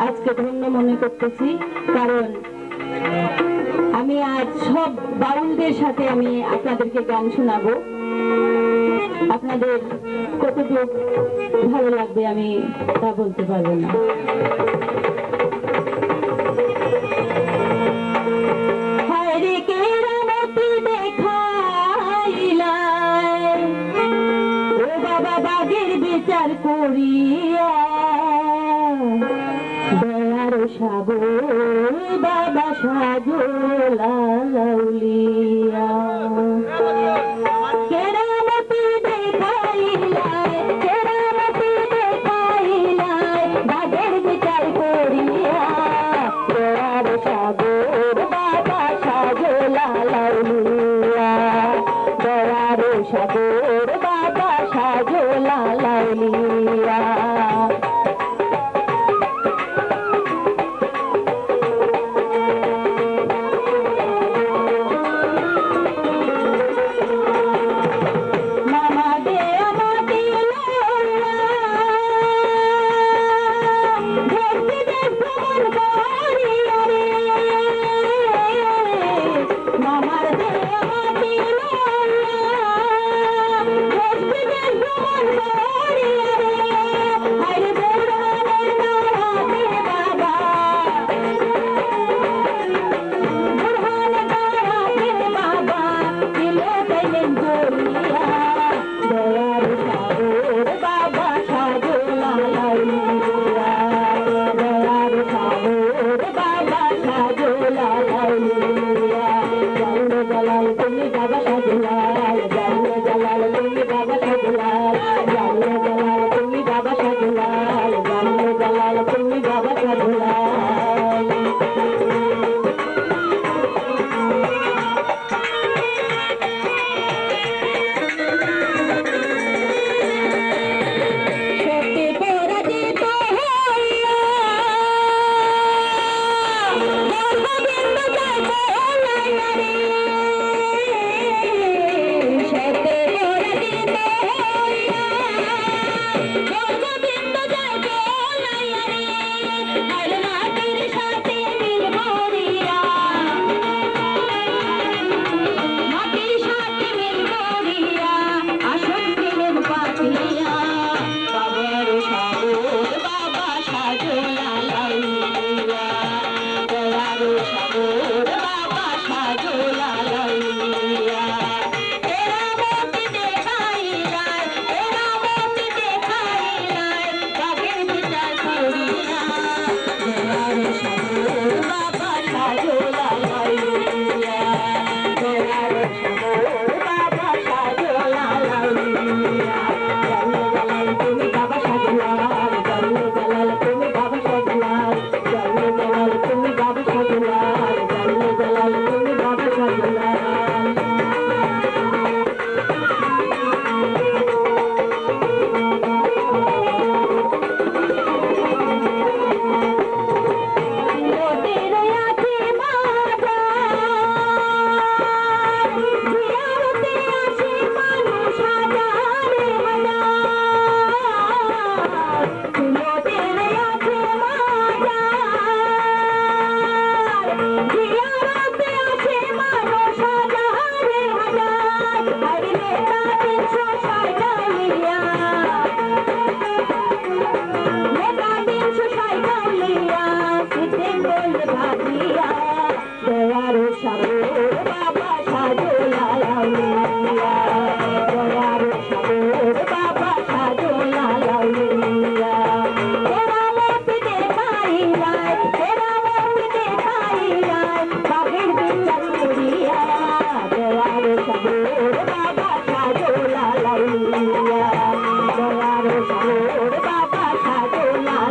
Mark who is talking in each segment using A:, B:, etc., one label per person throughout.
A: আজকে ধন্য মনে করতেছি, কারণ আমি আজ সব বাউলদের সাথে আমি আপনাদেরকে গান শোনাবো। আপনাদের কতটুকু ভালো লাগবে আমি তা বলতে পারবো না। বিচার করিয়া দয়ার সাগর বাবা সাজলা লাউলিয়া কেরামতি দেখাইলাই কেরামতি দেখাইলাই বাগের বিচার করিয়া দয়ার সাগর বাবা সাজলা লাউলিয়া দয়ার সাগর বাবা সাজলা লাউলিয়া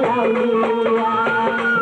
A: Hallelujah.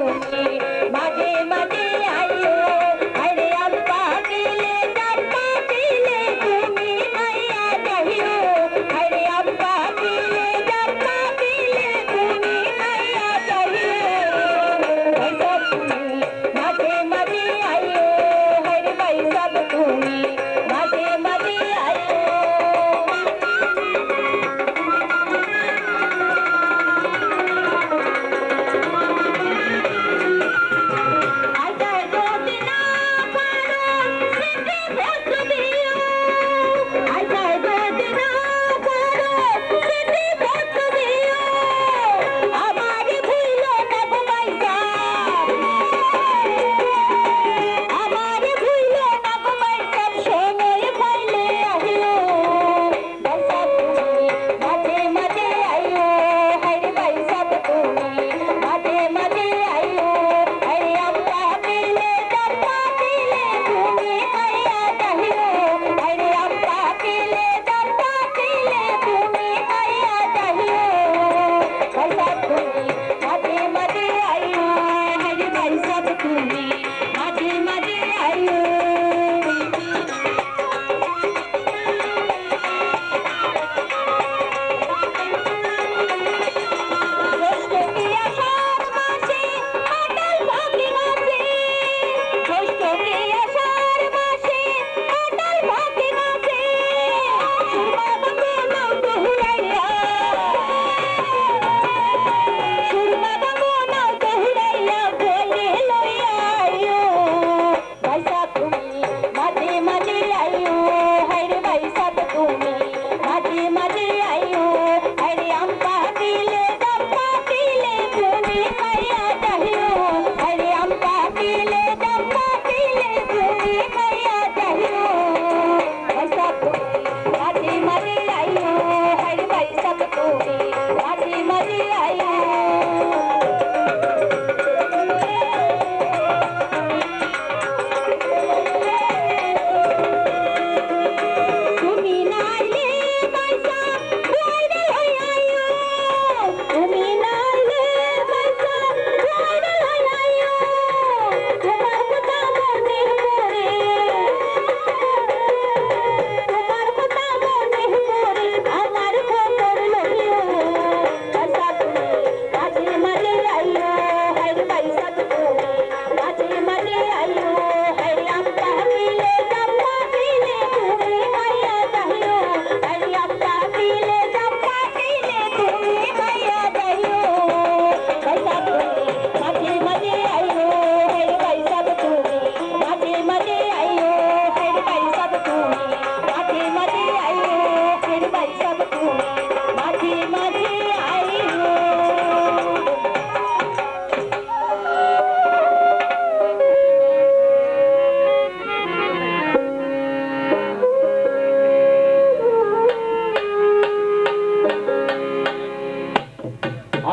A: তুমি মাঝে মাঝে আইও আরে আব্বা দিলে ডাক্কা দিলে তুমি মাইয়া যাইও আরে আব্বা দিলে ডাক্কা দিলে তুমি মাইয়া যাইও ভাই সব তুমি মাঝে মাঝে আইও আরে ভাই সব তুমি মাঝে মাঝে আইও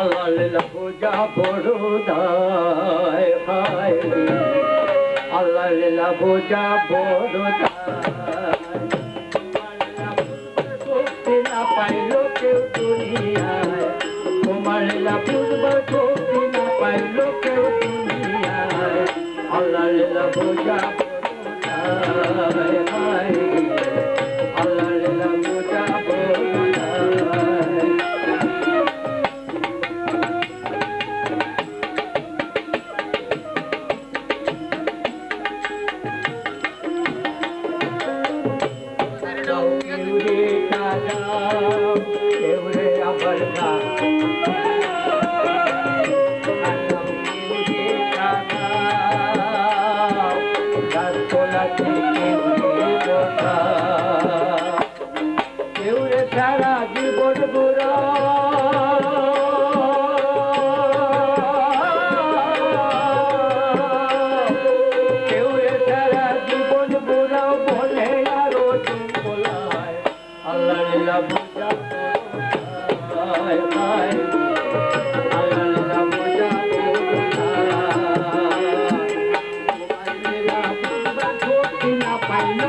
B: আল্লাহ পূজা বড়দায় ভাই আল্লাহ পূজা বড়দায় শক্তি না পাইল কেউ দুনিয়ায় তোমার পূজবার শক্তি না পাইল কেউ দুনিয়ায় আল্লাহ পূজা বড়দায় ভাই আল্লাহ পূজা বড়দায় সারা জীবন বুড়া কেউ সারা জীবন বুড়া বলে আরো বলায় আল্লাহ বুঝা আল্লাহ বুঝা না পাইল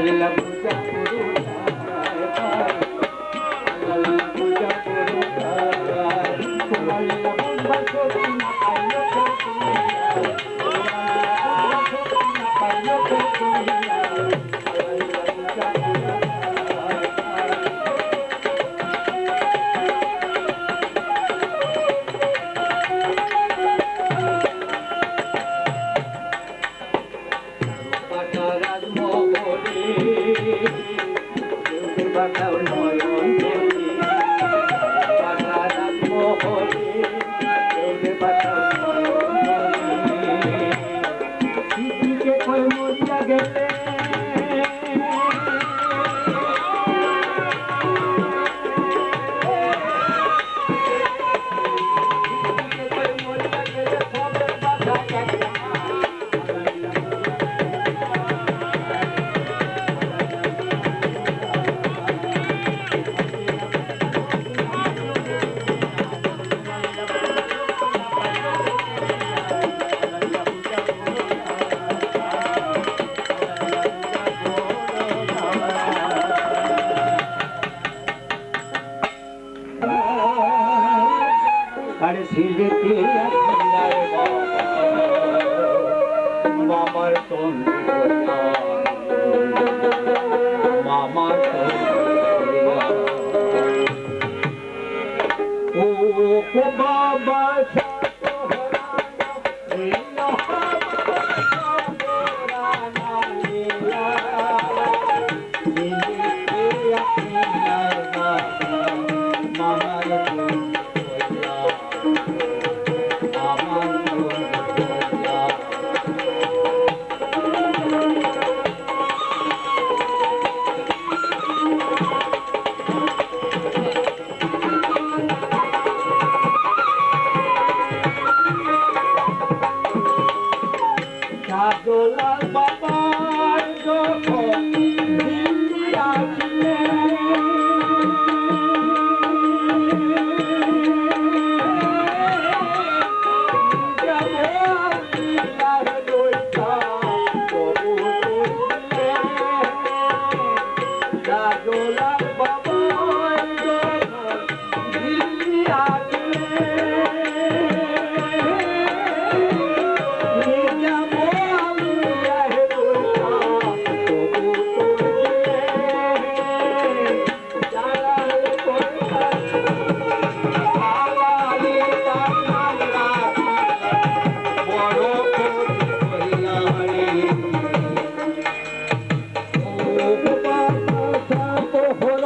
B: লীলা পূজা করু তাই, আল্লাহ লীলা পূজা করু তাই, তোমার লীলা বন্ধা ছবি না পাইলো কেউ তুমি আর, তোমার লীলা বন্ধা ছবি না পাইলো কেউ তুমি আর, আল্লাহ লীলা পূজা করু তাই। বাটাও নয়ন দেবী, বাটারাত মোহনী, বাটাও নয়ন দেবী, স্মৃতিকে কই মরিয়া গেলে স্মৃতিকে কই মরিয়া গেলে সবে বাধা একটা আর সিলেটে আপনার মামার তন্ত্র মামার ও বাবা সাদোলাল বাবার যখন দিল্লি আসলে সাদোলাল বাবার যখন দিল্লি আসলে হল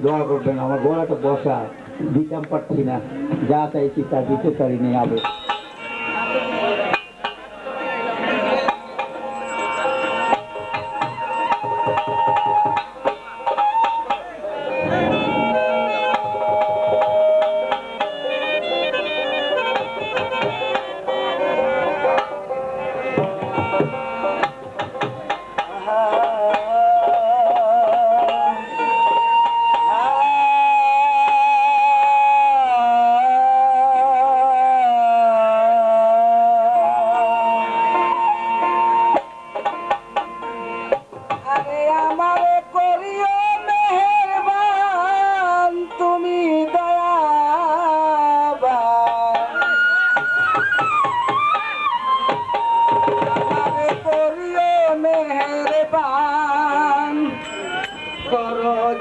B: দোয়া করবেন, আমার গলাটা বসা, দিতাম পারছি না, যা চাইছি তা দিতে পারিনি আবে।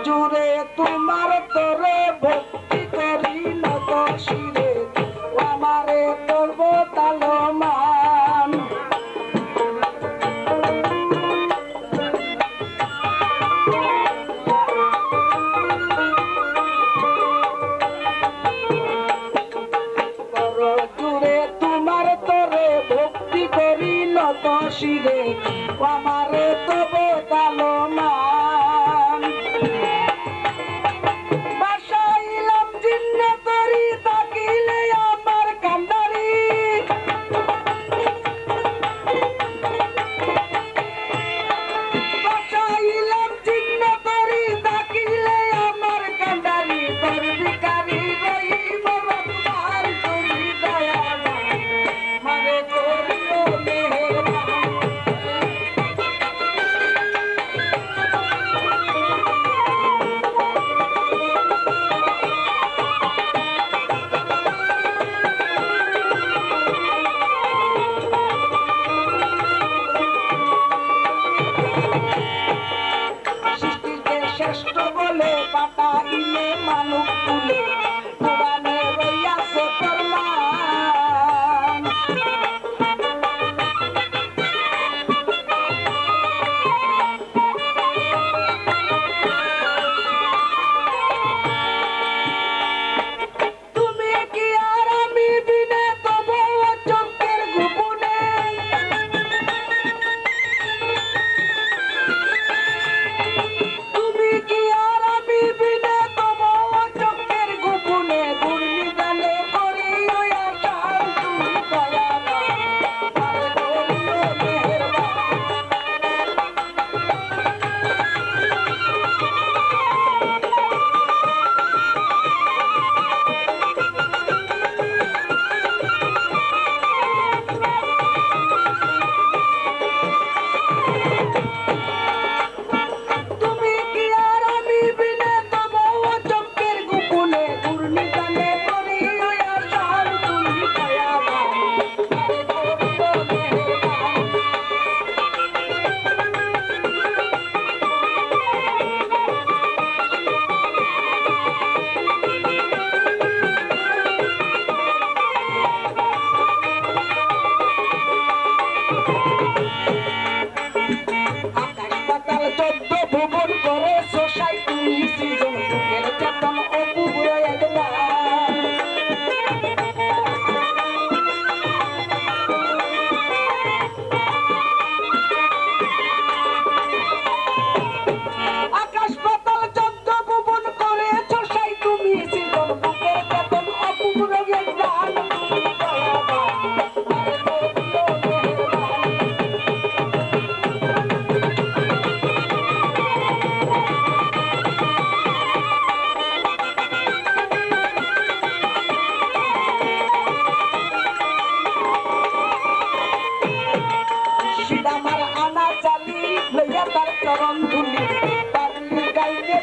C: জুড়ে তোমার তোরে ভক্তি করি নত শিরে আমারে করব তালমান জুড়ে তোমার তোরে ভক্তি করি নত শিরে আমারে তব তালমান বাসাইলাম জিন্নাতরি তাকিলে আমার কান্দারি বাসাইলাম জিন্নাতরি তাকিলে আমার কান্দারি তোর ভিখারি রহিম রহমান তুমি দয়াবান মারে করিও মেহেরবান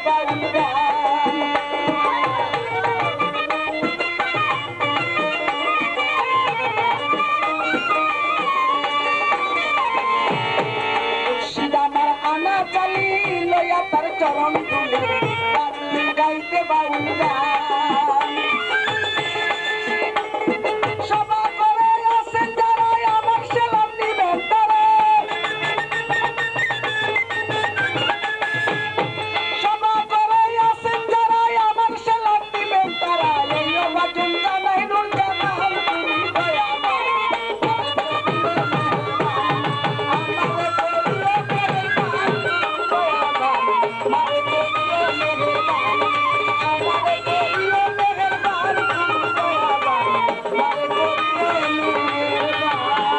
C: বাউল গান মুর্শিদামার আনা চালি লইয়া তার চরণ তুলে গাইতে বাউল গান সভা করে আছেন যারা আমার সেলাম দিবেন তারা সভা করে আছেন যারা আমার সেলাম দিবেন তারা এই বাজন জানাই নুর জানাল তুমি দয়াময় আমারে করিও মেহেরবান দয়াময় মারে করিও মেহেরবান আমারে করিও মেহেরবান দয়াময় মারে করিও মেহেরবান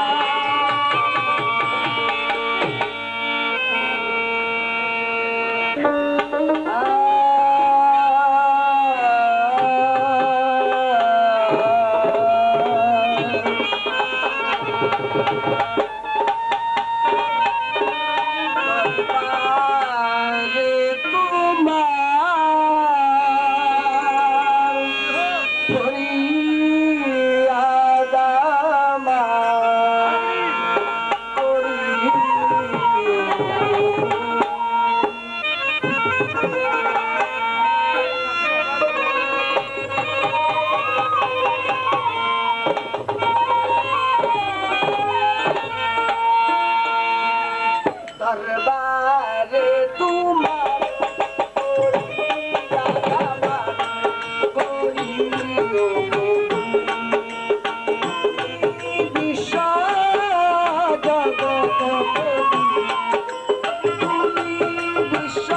C: দরবারে তোমার বিশ্ব জগৎ তুমি বিশ্ব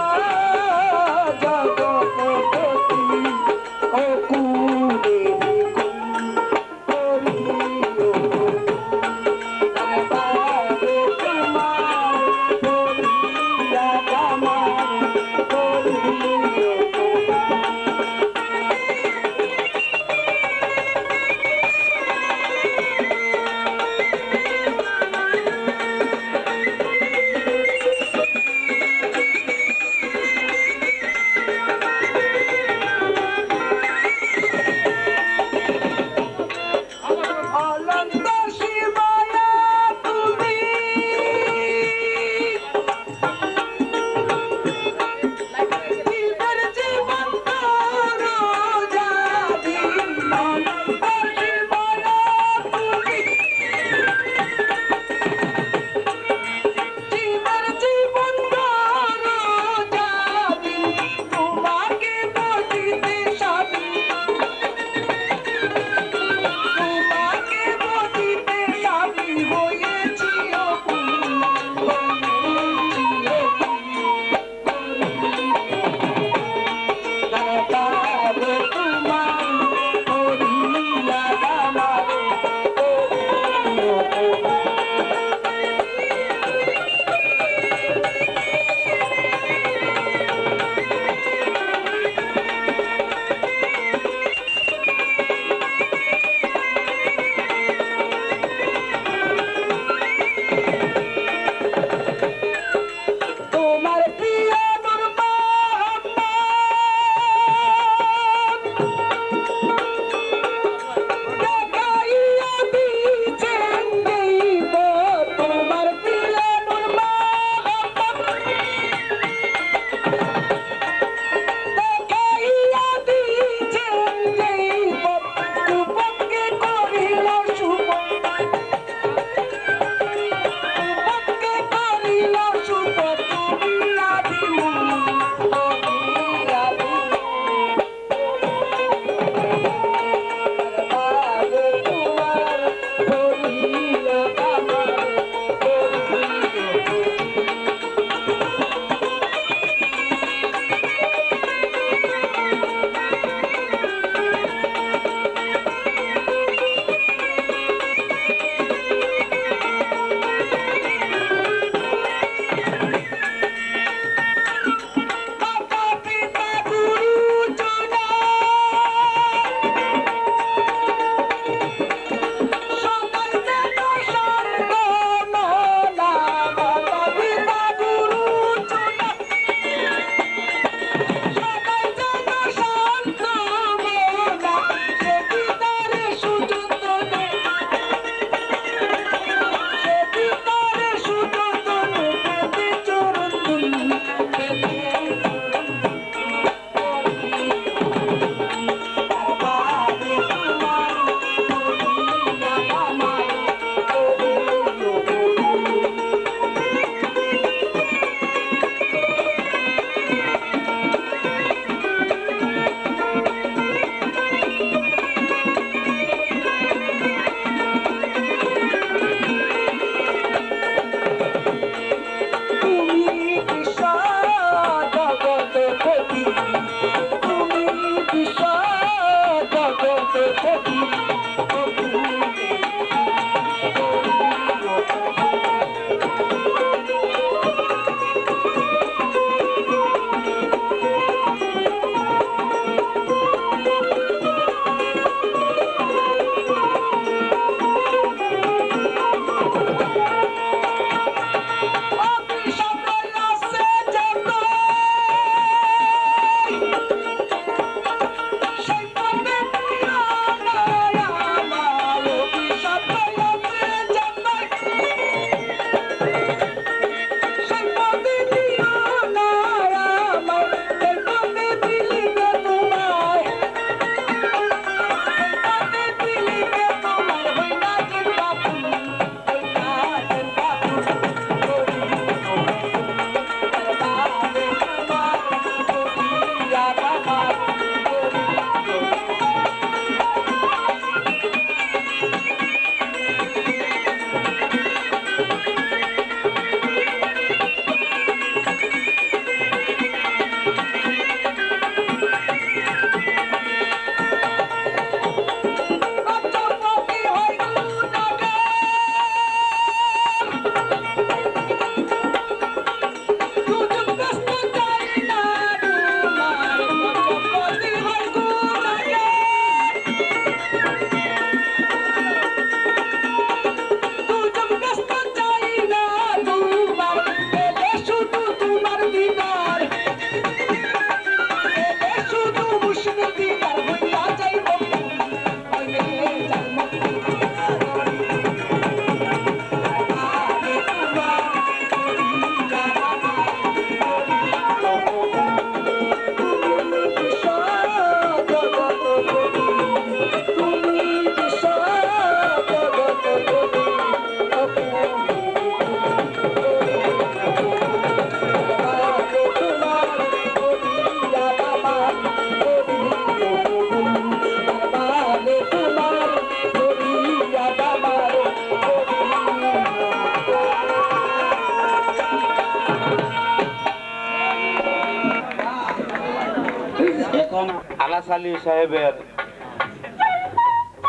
D: আনাস আলী সাহেবের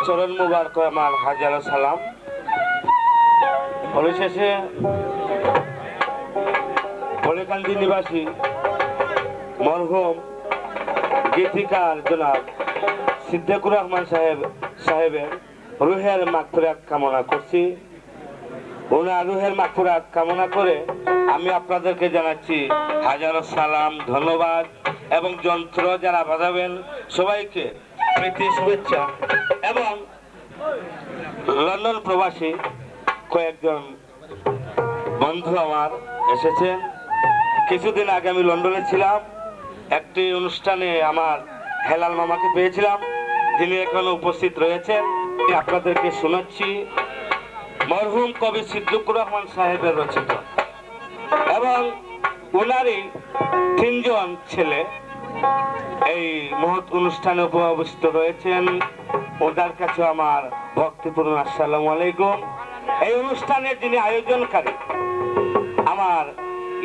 D: চরণ মুবারক আমার হাজারো সালাম। পরিশেষে বলেকান্দি নিবাসী মরহুম গীতিকার জনাব সিদ্দিকুর রহমান সাহেবের রুহের মাগফিরাত কামনা করছি। ওনার রুহের মাগফিরাত কামনা করে আমি আপনাদেরকে জানাচ্ছি হাজারো সালাম, ধন্যবাদ এবং যন্ত্র যারা বাজাবেন সবাইকে প্রীতি শুভেচ্ছা। এবং লন্ডন প্রবাসী কয়েকজন বন্ধু আমার এসেছেন। কিছুদিন আগে আমি লন্ডনে ছিলাম, একটি অনুষ্ঠানে আমার হেলাল মামাকে পেয়েছিলাম, যিনি এখনো উপস্থিত রয়েছেন। আপনাদেরকে শোনাচ্ছি মরহুম কবি সিদ্দিকুর রহমান সাহেবের রচিত এবং ওনারই 3 জন ছেলে এই মহৎ অনুষ্ঠানে উপস্থিত রয়েছেন। ওদের কাছে আমার ভক্তিপূর্ণ আসসালামু আলাইকুম। এই অনুষ্ঠানের যিনি আয়োজনকারী আমার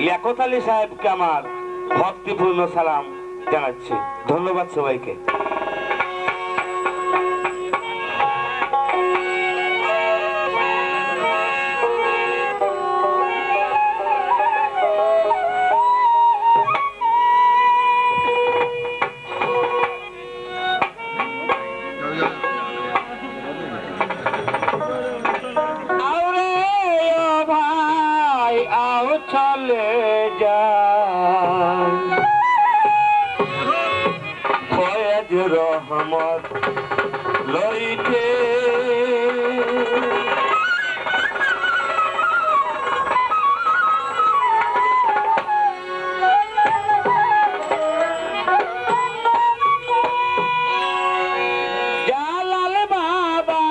D: লিয়াকত আলী সাহেবকে আমার ভক্তিপূর্ণ সালাম জানাচ্ছি। ধন্যবাদ সবাইকে। চলে যায় ফয়েজ রহমত লইতে, জালাল বাবা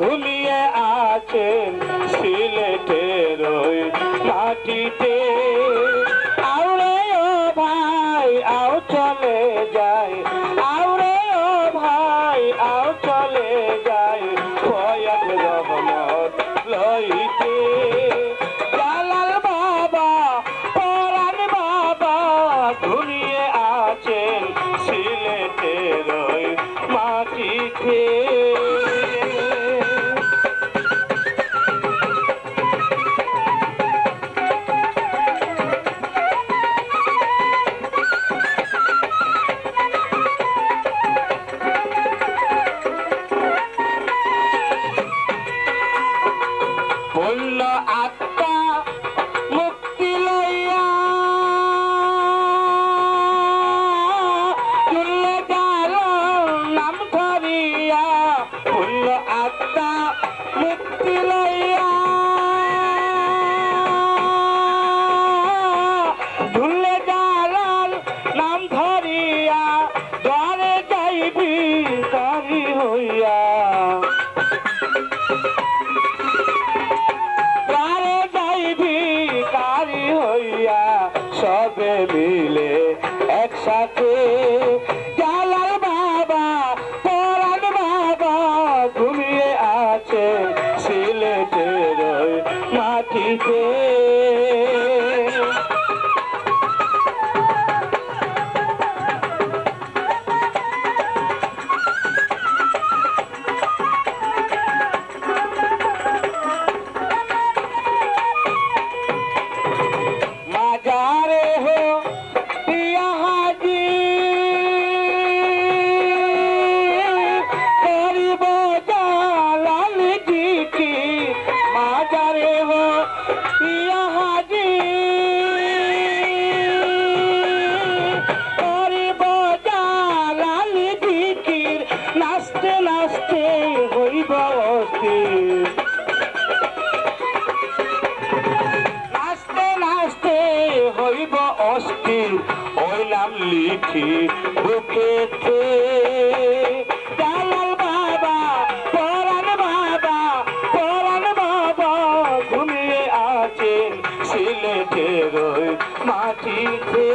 D: ঘুমিয়ে আছেন সিলেটের ওই মাটিতে। আউরে ও ভাই আও চলে যায়, আউরে ও ভাই আও চলে যায় ফয়েজ রহমত লইতে। জালাল বাবা পরাণ বাবা ঘুমিয়ে আছেন সিলেটের ওই মাটিতে। পূর্ণ আত্মা মুক্তি লইয়া চলে গেল নাম ধরিয়া, পূর্ণ আত্মা মুক্তি লইয়া চলে গেল নাম ধরিয়া, ঘরে যাইবি কারি হইয়া, সবে মিলে একসাথে। জালাল বাবা পরাণ বাবা ঘুমিয়ে আছে সিলেটের ওই মাটিতে। মাজারে হো পিয়া হাজি করিব জালাল জি কি, মাজারে হো পিয়া হাজি করিব জালাল জি কি, নাচতে নাচতে হইব অস্থির, হইব অস্থির ওই নাম লিখি বুকেতে। জালাল বাবা পরাণ বাবা ঘুমিয়ে আছেন সিলেটের ওই মাটিতে।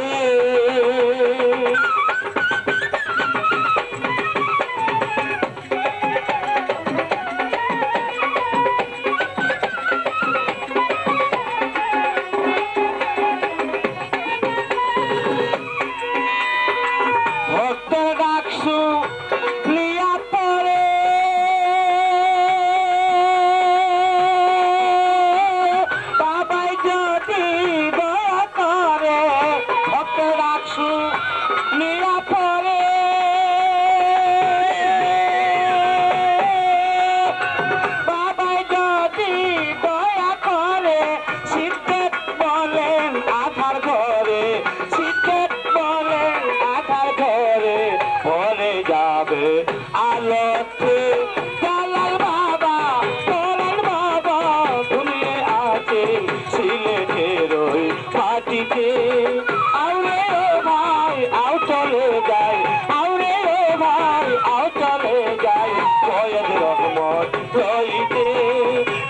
D: আউরে ও ভাই আউ চলে যায়, আউরে ও ভাই আউ চলে যায় সৈয়দ রহমত লইতে।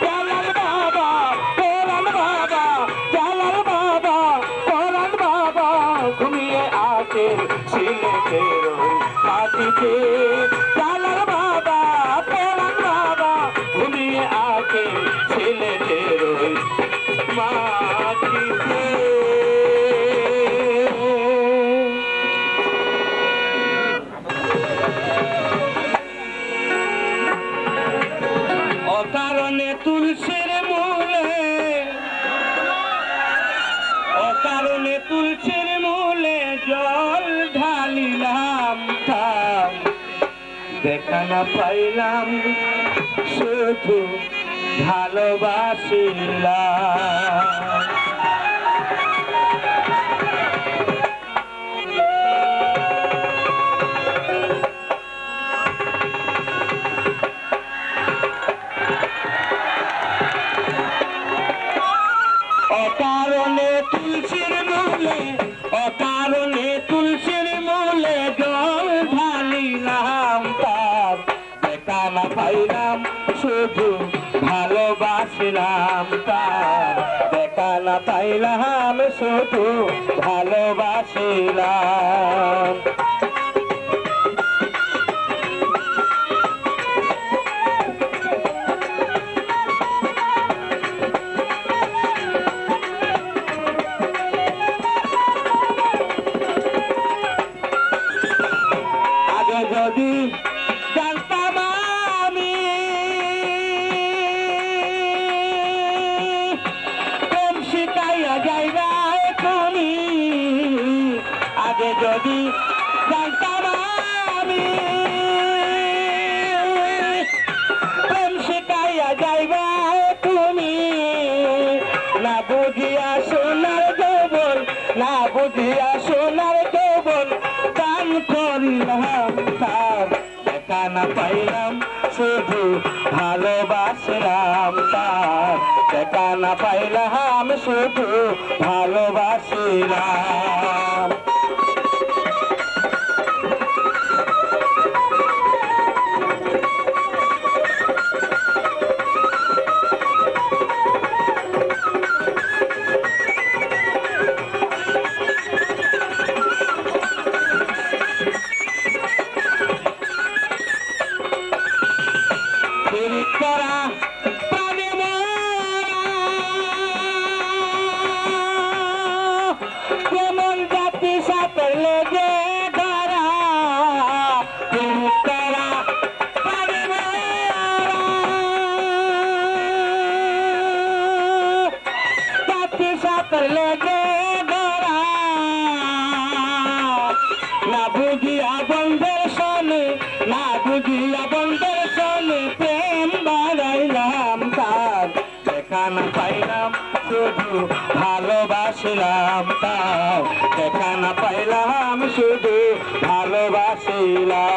D: জালাল বাবা কোরআন বাবা, জালাল বাবা কোরআন বাবা ঘুমিয়ে আছেন সিলেটের ওই মাটিতে। জালাল বাবা কোরআন বাবা ঘুমিয়ে আছেন সিলেটের ওই মাটিতে। অকারণে তুলসীর মূলে, অকারণে তুলসীর মূলে জল ঢালিলাম থাম, দেখা না পাইলাম শুধু ভালোবাসিলাম। অকারণে তুলসীর মূলে, অকারণে তুলসীর মূলে জল ঢালিলাম তার, দেখা না পাইলাম শুধু ভালোবাসিলাম তার, দেখা না পাইলাম শুধু ভালোবাসিলাম। আগে যদি জানতাম আমি প্রেম শিখাইয়া যাইবা তুমি, আগে যদি জানতাম আমি প্রেম শিখাইয়া যাইবা তুমি, না বুঝিয়া সোনার যৌবন, না বুঝিয়া সোনার যৌবন দান করিলাম তার, দেখা না পাইলাম শুধু ভালোবাসিলাম তার, দেখা না পাইলাম শুধু ভালোবাসিলাম। করা প্রাণে কেমন জাতি সাপের লেগে ধরা, করা প্রাণে জাতি সাপের লেগে ধরা, না বুঝিয়া বন্ধের শোনে, না বুঝিয়া বন্ধের শোনে প্রেম বাড়াইলাম তার, দেখা না পাইলাম শুধু ভালোবাসিলাম তার, দেখা না পাইলাম শুধু ভালোবাসিলাম।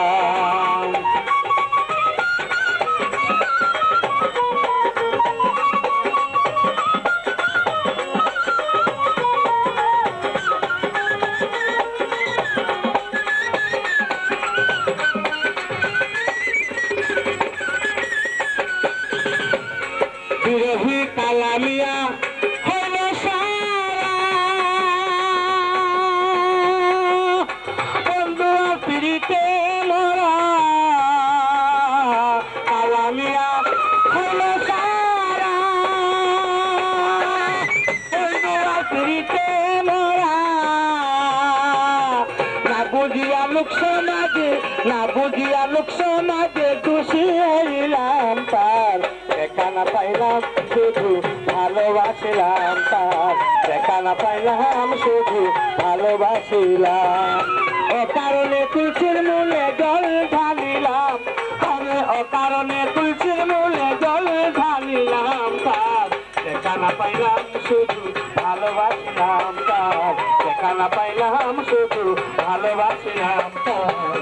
D: বিরোহী কালামিয়া হইল সারা, বন্ধু পিড়িতে মরা, কালামিয়া হইল সারা, বন্ধু পিড়িতে মরা, না বুঝিয়া লোক সমাজে, না বুঝিয়া লোক সমাজে দোষী হইলাম তার, দেখা না পাইলাম শুধু ভালোবাসিলাম তার, দেখা না পাইলাম শুধু ভালোবাসিলাম। অকারণে তুলসীর মূলে জল ঢালিলাম, আমি অকারণে তুলসীর মূলে জল ঢালিলাম তার, দেখা না পাইলাম শুধু ভালোবাসিলাম তার, দেখা না পাইলাম শুধু ভালোবাসিলাম তার,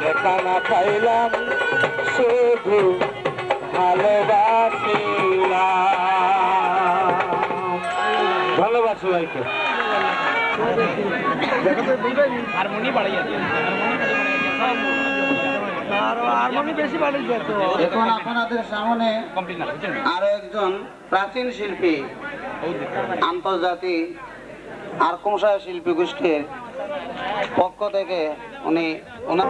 D: দেখা না পাইলাম শুধু ভালোবাসিলাম। ধন্যবাদ সবাইকে।
E: এখন আপনাদের সামনে আরো একজন প্রাচীন শিল্পী, আন্তর্জাতিক আরকমশাহ শিল্পী গোষ্ঠীর পক্ষ থেকে উনি ওনার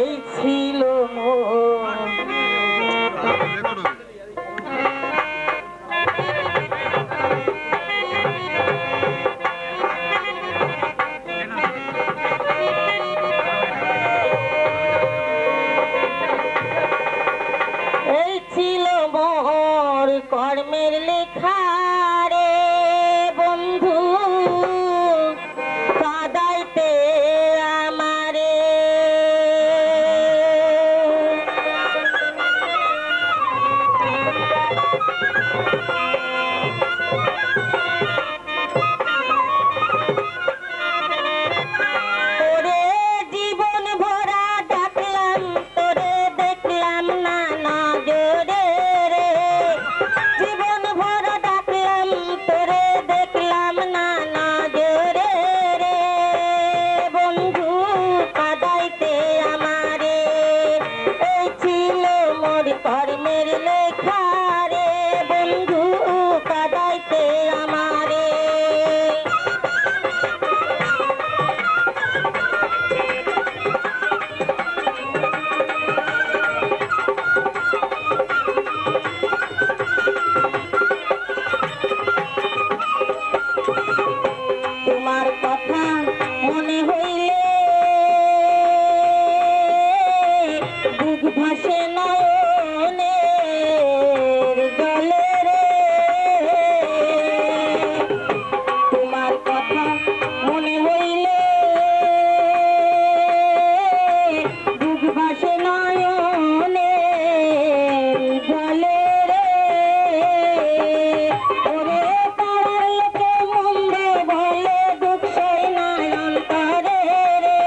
A: এই ছিল মোর এই ছিল মোর কর্মের লেখা রে বন্ধু, কাদাইতে আমারে। তোরে জীবন ভরা ডাকলাম, তোরে দেখলাম না নজরে রে। জীবন ভরা ডাকলাম, তোরে দেখলাম না নজরে রে। বন্ধু কাদাইতে আমারে, এই ছিল মোর কর্মের লেখা রে বন্ধু, কাদাইতে আমারে। তোমার কথা মনে হইলে বুক ভাসে নয়নের জলে রে। তোমার কথা মনে হইলে বুক ভাসে নয়নের জলে রে। ওরে পাড়ার লোকে মন্দ বলে, দুঃখ সই না অন্তরে রে।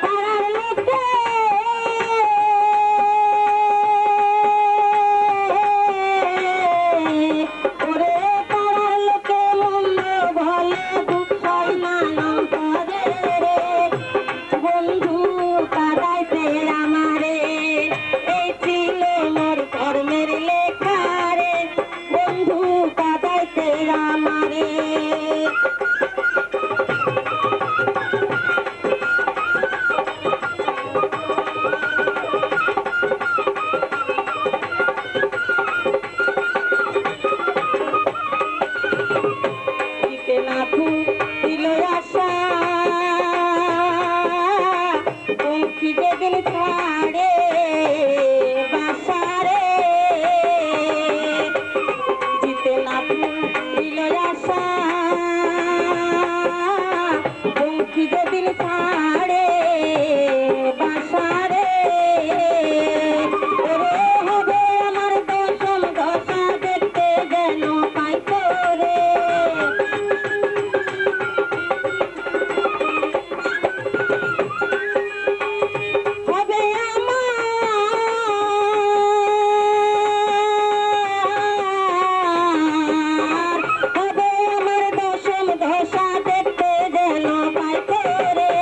A: পাড়ার লোকে ওরে পাড়ার লোকে মন্দ বলে, দুঃখ সই না অন্তরে রে। বন্ধু কাদাইতে আমারে, এই ছিল মোর কর্মের লেখা রে বন্ধু, কাদাইতে আমারে। দিতে না দিল আশা, পঙ্খী যেদিন ছাড়ে বাসা রে। দিতে না দিল আশা, পঙ্খী যেদিন ছাড়ে বাসা রে। ওরে হবে আমার দশম দশা, দেখতে যেন পাইতো রে। হবে হবে আমার দশম দশা, দেখতে যেন পাইতো রে।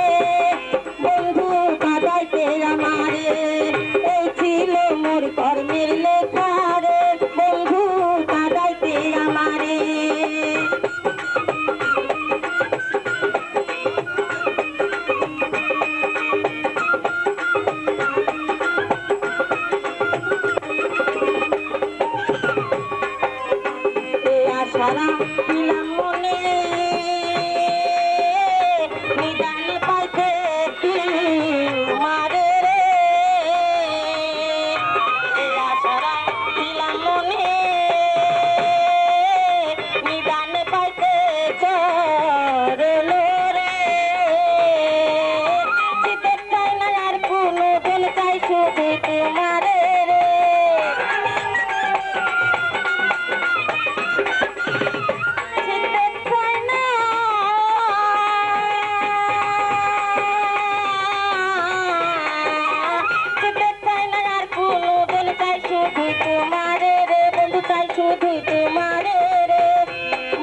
A: তোমারে রে বন্ধু চাই শুধু তোমারে রে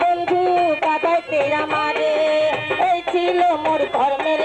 A: বন্ধু কাদাইতে আমারে এই ছিল মোর কর্মের